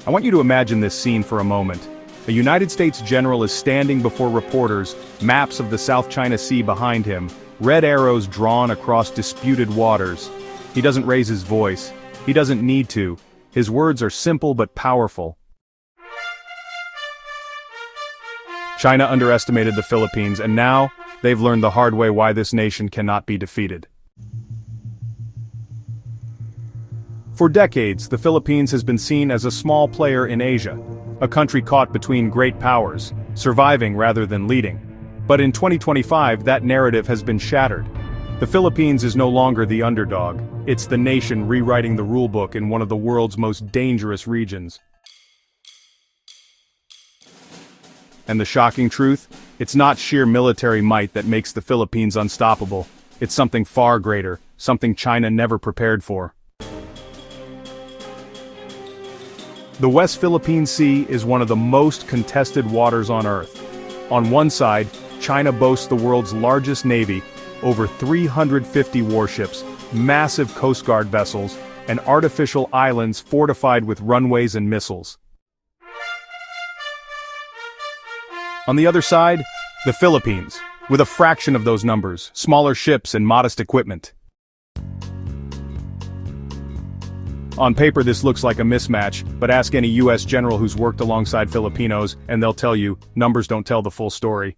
I want you to imagine this scene for a moment. A United States general is standing before reporters, maps of the South China Sea behind him, red arrows drawn across disputed waters. He doesn't raise his voice. He doesn't need to. His words are simple but powerful. China underestimated the Philippines, and now, they've learned the hard way why this nation cannot be defeated. For decades, the Philippines has been seen as a small player in Asia, a country caught between great powers, surviving rather than leading. But in 2025, that narrative has been shattered. The Philippines is no longer the underdog, it's the nation rewriting the rulebook in one of the world's most dangerous regions. And the shocking truth? It's not sheer military might that makes the Philippines unstoppable. It's something far greater, something China never prepared for. The West Philippine Sea is one of the most contested waters on Earth. On one side, China boasts the world's largest navy, over 350 warships, massive Coast Guard vessels, and artificial islands fortified with runways and missiles. On the other side, the Philippines, with a fraction of those numbers, smaller ships and modest equipment. On paper this looks like a mismatch, but ask any US general who's worked alongside Filipinos, and they'll tell you, numbers don't tell the full story.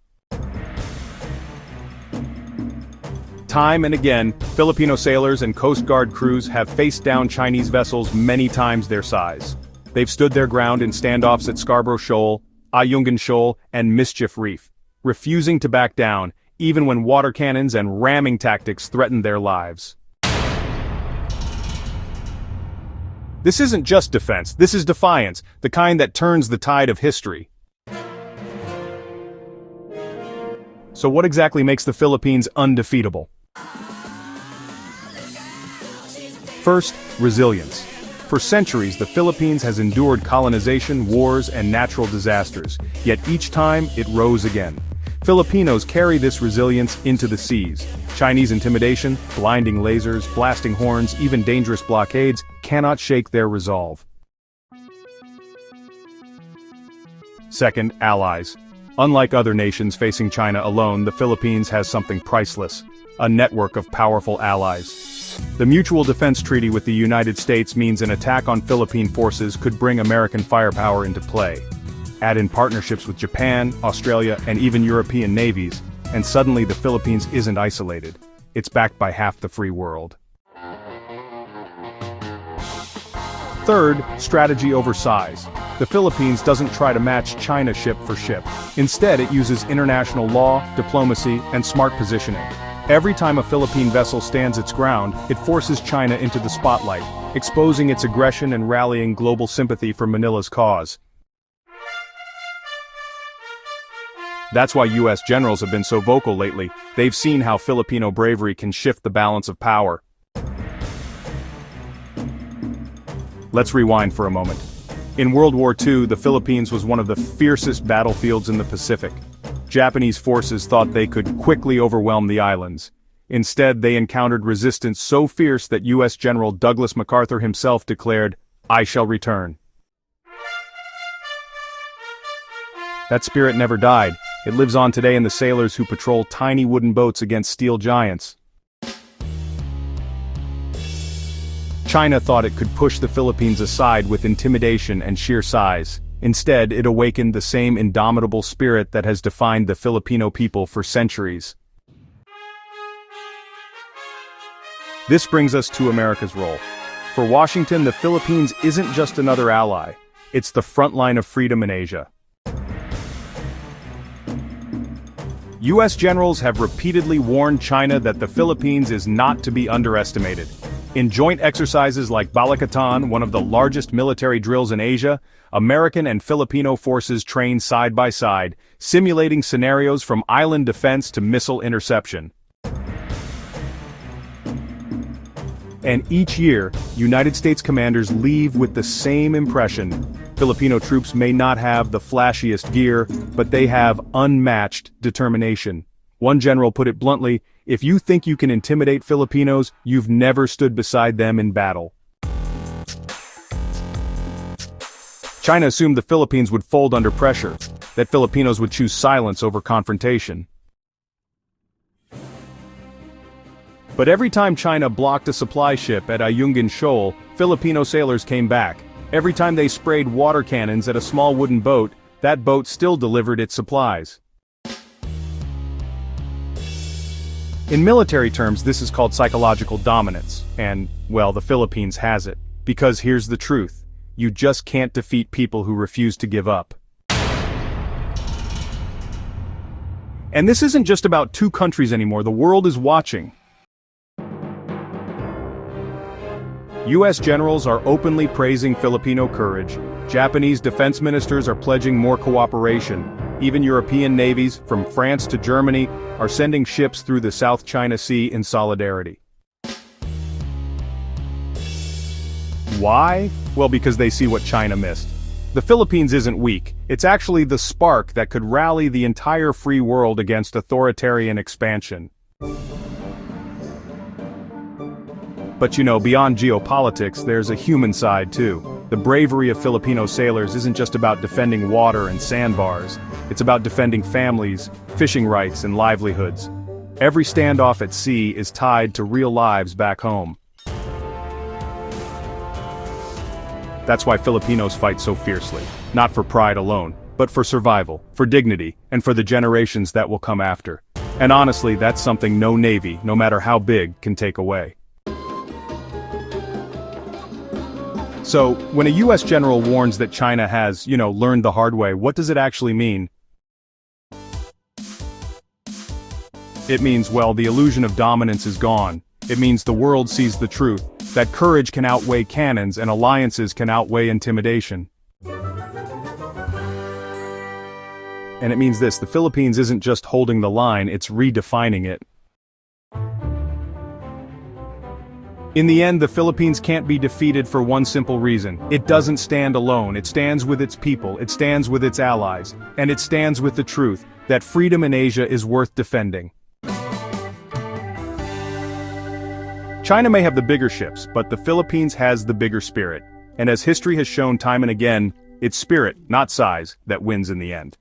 Time and again, Filipino sailors and Coast Guard crews have faced down Chinese vessels many times their size. They've stood their ground in standoffs at Scarborough Shoal, Ayungin Shoal, and Mischief Reef, refusing to back down, even when water cannons and ramming tactics threatened their lives. This isn't just defense, this is defiance, the kind that turns the tide of history. So what exactly makes the Philippines undefeatable? First, resilience. For centuries, the Philippines has endured colonization, wars, and natural disasters, yet each time, it rose again. Filipinos carry this resilience into the seas. Chinese intimidation, blinding lasers, blasting horns, even dangerous blockades cannot shake their resolve. Second, allies. Unlike other nations facing China alone, the Philippines has something priceless: a network of powerful allies. The Mutual Defense Treaty with the United States means an attack on Philippine forces could bring American firepower into play. Add in partnerships with Japan, Australia, and even European navies, and suddenly the Philippines isn't isolated. It's backed by half the free world. Third, strategy over size. The Philippines doesn't try to match China ship for ship. Instead, it uses international law, diplomacy, and smart positioning. Every time a Philippine vessel stands its ground, it forces China into the spotlight, exposing its aggression and rallying global sympathy for Manila's cause. That's why US generals have been so vocal lately. They've seen how Filipino bravery can shift the balance of power. Let's rewind for a moment. In World War II, the Philippines was one of the fiercest battlefields in the Pacific. Japanese forces thought they could quickly overwhelm the islands. Instead, they encountered resistance so fierce that US General Douglas MacArthur himself declared, "I shall return." That spirit never died. It lives on today in the sailors who patrol tiny wooden boats against steel giants. China thought it could push the Philippines aside with intimidation and sheer size. Instead, it awakened the same indomitable spirit that has defined the Filipino people for centuries. This brings us to America's role. For Washington, the Philippines isn't just another ally. It's the front line of freedom in Asia. US generals have repeatedly warned China that the Philippines is not to be underestimated. In joint exercises like Balikatan, one of the largest military drills in Asia, American and Filipino forces train side by side, simulating scenarios from island defense to missile interception. And each year, United States commanders leave with the same impression. Filipino troops may not have the flashiest gear, but they have unmatched determination. One general put it bluntly, "If you think you can intimidate Filipinos, you've never stood beside them in battle." China assumed the Philippines would fold under pressure, that Filipinos would choose silence over confrontation. But every time China blocked a supply ship at Ayungin Shoal, Filipino sailors came back. Every time they sprayed water cannons at a small wooden boat, that boat still delivered its supplies. In military terms, this is called psychological dominance, and, well, the Philippines has it. Because here's the truth. You just can't defeat people who refuse to give up. And this isn't just about two countries anymore, the world is watching. US generals are openly praising Filipino courage. Japanese defense ministers are pledging more cooperation. Even European navies, from France to Germany, are sending ships through the South China Sea in solidarity. Why? Well, because they see what China missed. The Philippines isn't weak. It's actually the spark that could rally the entire free world against authoritarian expansion. But beyond geopolitics, there's a human side too. The bravery of Filipino sailors isn't just about defending water and sandbars. It's about defending families, fishing rights, and livelihoods. Every standoff at sea is tied to real lives back home. That's why Filipinos fight so fiercely. Not for pride alone, but for survival, for dignity, and for the generations that will come after. And honestly, that's something no navy, no matter how big, can take away. So, when a US general warns that China has, learned the hard way, what does it actually mean? It means, well, the illusion of dominance is gone. It means the world sees the truth, that courage can outweigh cannons and alliances can outweigh intimidation. And it means this, the Philippines isn't just holding the line, it's redefining it. In the end, the Philippines can't be defeated for one simple reason. It doesn't stand alone, it stands with its people, it stands with its allies, and it stands with the truth, that freedom in Asia is worth defending. China may have the bigger ships, but the Philippines has the bigger spirit. And as history has shown time and again, it's spirit, not size, that wins in the end.